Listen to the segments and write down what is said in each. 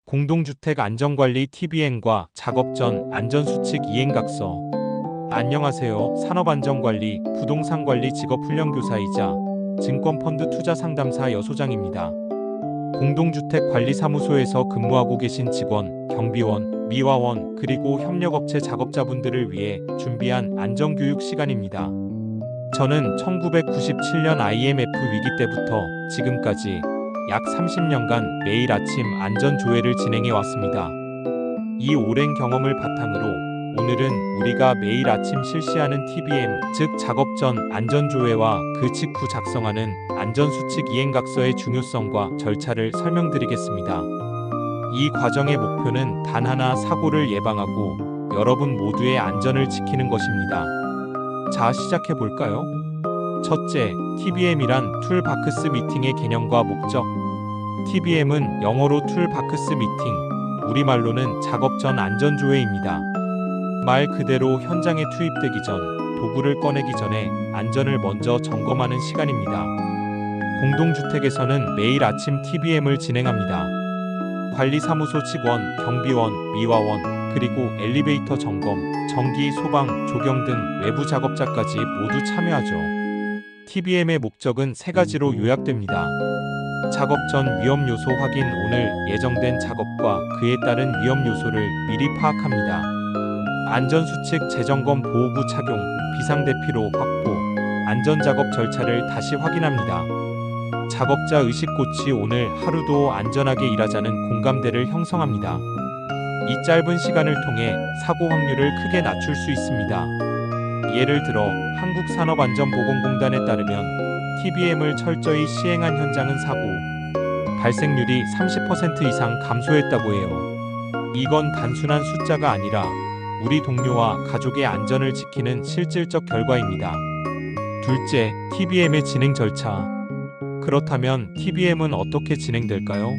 공동주택 안전관리 TBM과 작업 전 안전수칙 이행각서. 안녕하세요. 산업안전관리, 부동산관리 직업훈련교사이자 증권펀드 투자상담사 여소장입니다. 공동주택관리사무소에서 근무하고 계신 직원, 경비원, 미화원, 그리고 협력업체 작업자분들을 위해 준비한 안전교육 시간입니다. 저는 1997년 IMF 위기 때부터 지금까지 약 30년간 매일 아침 안전조회를 진행해 왔습니다. 이 오랜 경험을 바탕으로 오늘은 우리가 매일 아침 실시하는 TBM, 즉 작업 전 안전조회와 그 직후 작성하는 안전수칙 이행각서의 중요성과 절차를 설명드리겠습니다. 이 과정의 목표는 단 하나, 사고를 예방하고 여러분 모두의 안전을 지키는 것입니다. 자, 시작해 볼까요? 첫째, TBM이란 툴박스 미팅의 개념과 목적. TBM은 영어로 툴박스 미팅, 우리말로는 작업 전 안전조회입니다. 말 그대로 현장에 투입되기 전, 도구를 꺼내기 전에 안전을 먼저 점검하는 시간입니다. 공동주택에서는 매일 아침 TBM을 진행합니다. 관리사무소 직원, 경비원, 미화원, 그리고 엘리베이터 점검, 전기, 소방, 조경 등 외부 작업자까지 모두 참여하죠. TBM의 목적은 세 가지로 요약됩니다. 작업 전 위험 요소 확인. 오늘 예정된 작업과 그에 따른 위험 요소를 미리 파악합니다. 안전수칙 재점검. 보호구 착용, 비상대피로 확보, 안전작업 절차를 다시 확인합니다. 작업자 의식 고치. 오늘 하루도 안전하게 일하자는 공감대를 형성합니다. 이 짧은 시간을 통해 사고 확률을 크게 낮출 수 있습니다. 예를 들어 한국산업안전보건공단에 따르면 TBM을 철저히 시행한 현장은 사고 발생률이 30% 이상 감소했다고 해요. 이건 단순한 숫자가 아니라 우리 동료와 가족의 안전을 지키는 실질적 결과입니다. 둘째, TBM의 진행 절차. 그렇다면 TBM은 어떻게 진행될까요?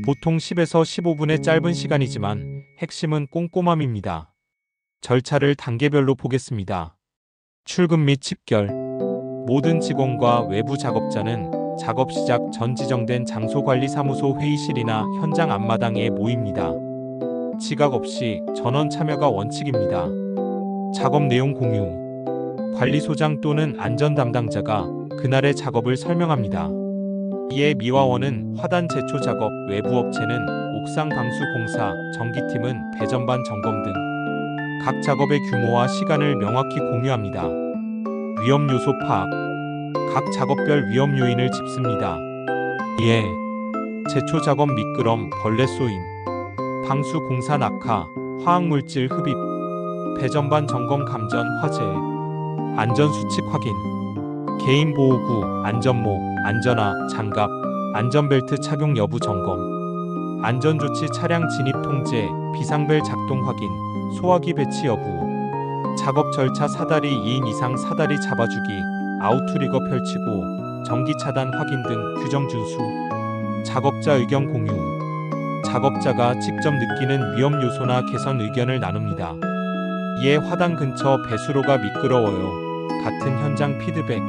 보통 10에서 15분의 짧은 시간이지만 핵심은 꼼꼼함입니다. 절차를 단계별로 보겠습니다. 출근 및 집결. 모든 직원과 외부 작업자는 작업 시작 전 지정된 장소관리사무소 회의실이나 현장 앞마당에 모입니다. 지각 없이 전원 참여가 원칙입니다. 작업 내용 공유. 관리소장 또는 안전 담당자가 그날의 작업을 설명합니다. 이에 미화원은 화단 제초 작업, 외부 업체는 옥상 방수 공사, 전기팀은 배전반 점검 등 각 작업의 규모와 시간을 명확히 공유합니다. 위험 요소 파악. 각 작업별 위험 요인을 짚습니다. 예. 제초 작업 미끄럼, 벌레 쏘임, 방수 공사 낙하, 화학물질 흡입, 배전반 점검 감전, 화재, 안전수칙 확인, 개인 보호구, 안전모, 안전화, 장갑, 안전벨트 착용 여부 점검, 안전조치 차량 진입 통제, 비상벨 작동 확인, 소화기 배치 여부, 작업 절차 사다리 2인 이상 사다리 잡아주기, 아웃트리거 펼치고, 전기 차단 확인 등 규정 준수, 작업자 의견 공유. 작업자가 직접 느끼는 위험 요소나 개선 의견을 나눕니다. 이에 화단 근처 배수로가 미끄러워요. 같은 현장 피드백.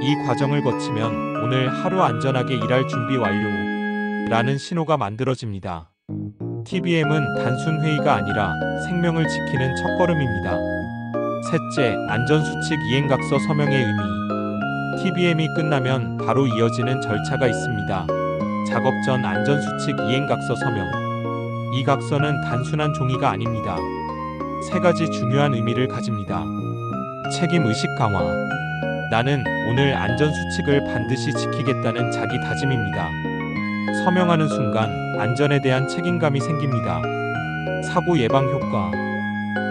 이 과정을 거치면 오늘 하루 안전하게 일할 준비 완료. 라는 신호가 만들어집니다. TBM은 단순 회의가 아니라 생명을 지키는 첫걸음입니다. 셋째, 안전수칙 이행각서 서명의 의미. TBM이 끝나면 바로 이어지는 절차가 있습니다. 작업 전 안전수칙 이행각서 서명. 이 각서는 단순한 종이가 아닙니다. 세 가지 중요한 의미를 가집니다. 책임의식 강화. 나는 오늘 안전수칙을 반드시 지키겠다는 자기 다짐입니다. 서명하는 순간 안전에 대한 책임감이 생깁니다. 사고 예방 효과.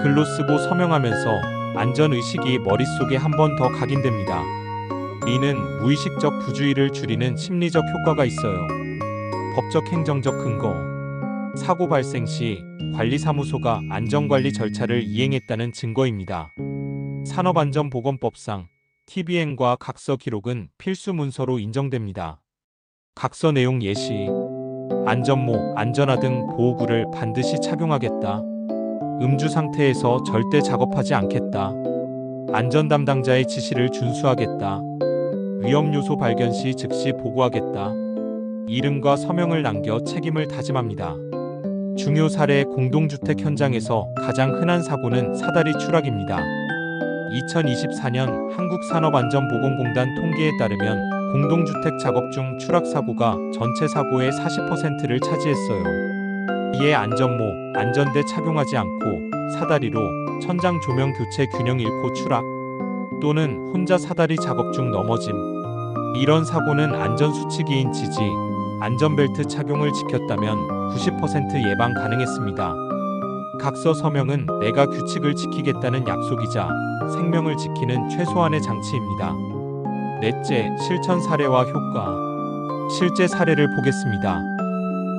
글로 쓰고 서명하면서 안전의식이 머릿속에 한 번 더 각인됩니다. 이는 무의식적 부주의를 줄이는 심리적 효과가 있어요. 법적 행정적 근거. 사고 발생 시 관리사무소가 안전관리 절차를 이행했다는 증거입니다. 산업안전보건법상 TBM과 각서 기록은 필수 문서로 인정됩니다. 각서 내용 예시. 안전모, 안전화 등 보호구를 반드시 착용하겠다. 음주 상태에서 절대 작업하지 않겠다. 안전 담당자의 지시를 준수하겠다. 위험 요소 발견 시 즉시 보고하겠다. 이름과 서명을 남겨 책임을 다짐합니다. 중요 사례 공동주택 현장에서 가장 흔한 사고는 사다리 추락입니다. 2024년 한국산업안전보건공단 통계에 따르면 공동주택 작업 중 추락 사고가 전체 사고의 40%를 차지했어요. 이에 안전모, 안전대 착용하지 않고 사다리로 천장 조명 교체 균형 잃고 추락 또는 혼자 사다리 작업 중 넘어짐. 이런 사고는 안전수칙이인 지지, 안전벨트 착용을 지켰다면 90% 예방 가능했습니다. 각서 서명은 내가 규칙을 지키겠다는 약속이자 생명을 지키는 최소한의 장치입니다. 넷째, 실천 사례와 효과. 실제 사례를 보겠습니다.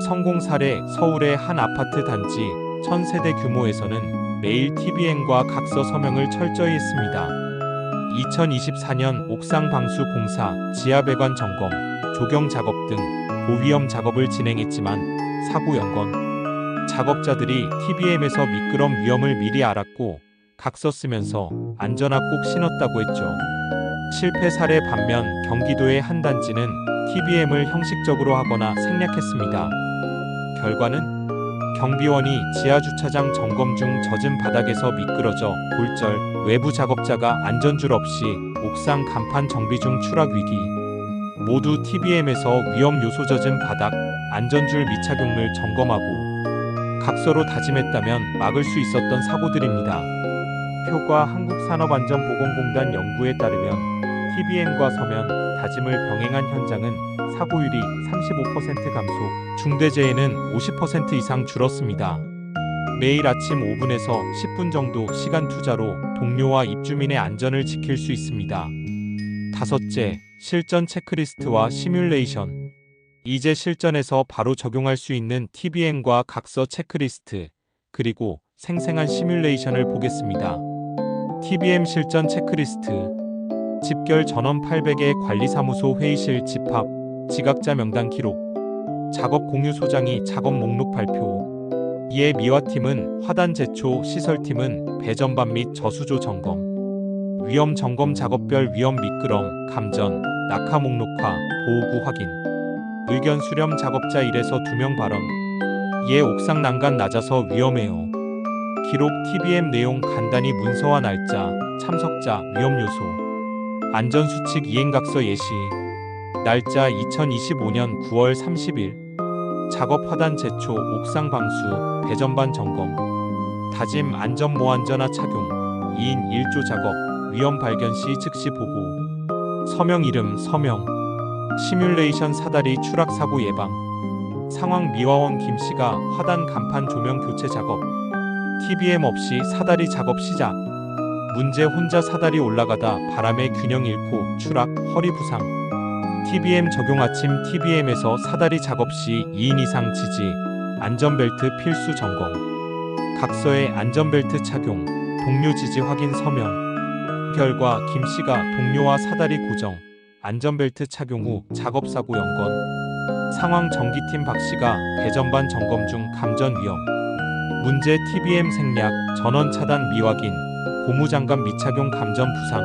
성공 사례. 서울의 한 아파트 단지 1000세대 규모에서는 매일 TBM과 각서 서명을 철저히 했습니다. 2024년 옥상 방수 공사, 지하 배관 점검, 조경 작업 등 고위험 작업을 진행했지만 사고 연건. 작업자들이 TBM에서 미끄럼 위험을 미리 알았고 각서 쓰면서 안전화 꼭 신었다고 했죠. 실패 사례 반면 경기도의 한 단지는 TBM을 형식적으로 하거나 생략했습니다. 결과는 경비원이 지하주차장 점검 중 젖은 바닥에서 미끄러져 골절, 외부 작업자가 안전줄 없이 옥상 간판 정비 중 추락 위기. 모두 TBM에서 위험 요소 젖은 바닥, 안전줄 미착용을 점검하고 각서로 다짐했다면 막을 수 있었던 사고들입니다. 효과. 한국산업안전보건공단 연구에 따르면 TBM과 서면, 다짐을 병행한 현장은 사고율이 35% 감소, 중대재해는 50% 이상 줄었습니다. 매일 아침 5분에서 10분 정도 시간 투자로 동료와 입주민의 안전을 지킬 수 있습니다. 다섯째, 실전 체크리스트와 시뮬레이션. 이제 실전에서 바로 적용할 수 있는 TBM과 각서 체크리스트, 그리고 생생한 시뮬레이션을 보겠습니다. TBM 실전 체크리스트. 집결 전원 800의 관리사무소 회의실 집합, 지각자 명단 기록, 작업 공유 소장이 작업 목록 발표. 이에 미화팀은 화단 제초, 시설팀은 배전반 및 저수조 점검, 위험 점검 작업별 위험 미끄럼, 감전, 낙하 목록화, 보호구 확인, 의견 수렴 작업자 1에서 2명 발언. 이에 옥상 난간 낮아서 위험해요. 기록 TBM 내용 간단히 문서와 날짜, 참석자, 위험 요소, 안전수칙 이행각서 예시. 날짜 2025년 9월 30일. 작업 화단 제초, 옥상 방수, 배전반 점검. 다짐 안전모 안전화 착용. 2인 1조 작업, 위험 발견 시 즉시 보고. 서명 이름, 서명. 시뮬레이션 사다리 추락 사고 예방. 상황 미화원 김씨가 화단 간판 조명 교체 작업. TBM 없이 사다리 작업 시작. 문제 혼자 사다리 올라가다 바람에 균형 잃고 추락, 허리 부상. TBM 적용. 아침 TBM에서 사다리 작업 시 2인 이상 지지, 안전벨트 필수 점검. 각서에 안전벨트 착용, 동료 지지 확인 서명. 결과 김씨가 동료와 사다리 고정, 안전벨트 착용 후 작업사고 연건. 상황 전기팀 박씨가 배전반 점검 중 감전 위험. 문제 TBM 생략, 전원 차단 미확인, 고무장갑 미착용 감전 부상.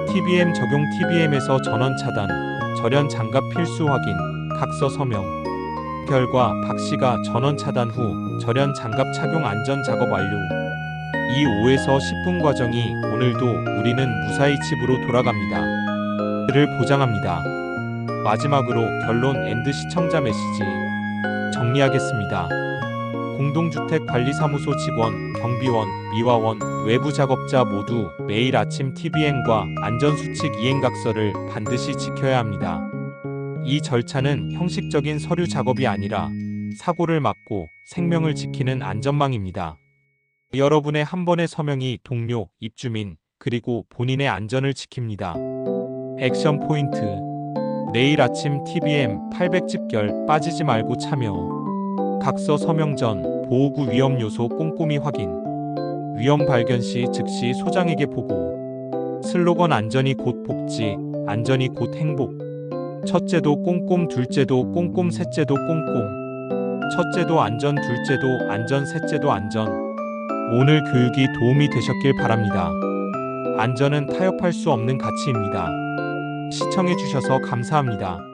TBM 적용. TBM에서 전원 차단, 절연 장갑 필수 확인, 각서 서명. 결과 박씨가 전원 차단 후 절연 장갑 착용 안전 작업 완료. 이 5에서 10분 과정이 오늘도 우리는 무사히 집으로 돌아갑니다. 를 보장합니다. 마지막으로 결론 앤드 시청자 메시지 정리하겠습니다. 공동주택관리사무소 직원, 경비원, 미화원, 외부 작업자 모두 매일 아침 TBM과 안전수칙 이행각서를 반드시 지켜야 합니다. 이 절차는 형식적인 서류 작업이 아니라 사고를 막고 생명을 지키는 안전망입니다. 여러분의 한 번의 서명이 동료, 입주민, 그리고 본인의 안전을 지킵니다. 액션 포인트. 내일 아침 TBM 800 집결 빠지지 말고 참여. 각서 서명 전 보호구 위험 요소 꼼꼼히 확인. 위험 발견 시 즉시 소장에게 보고. 슬로건 안전이 곧 복지, 안전이 곧 행복. 첫째도 꼼꼼, 둘째도 꼼꼼, 셋째도 꼼꼼. 첫째도 안전, 둘째도 안전, 셋째도 안전. 오늘 교육이 도움이 되셨길 바랍니다. 안전은 타협할 수 없는 가치입니다. 시청해주셔서 감사합니다.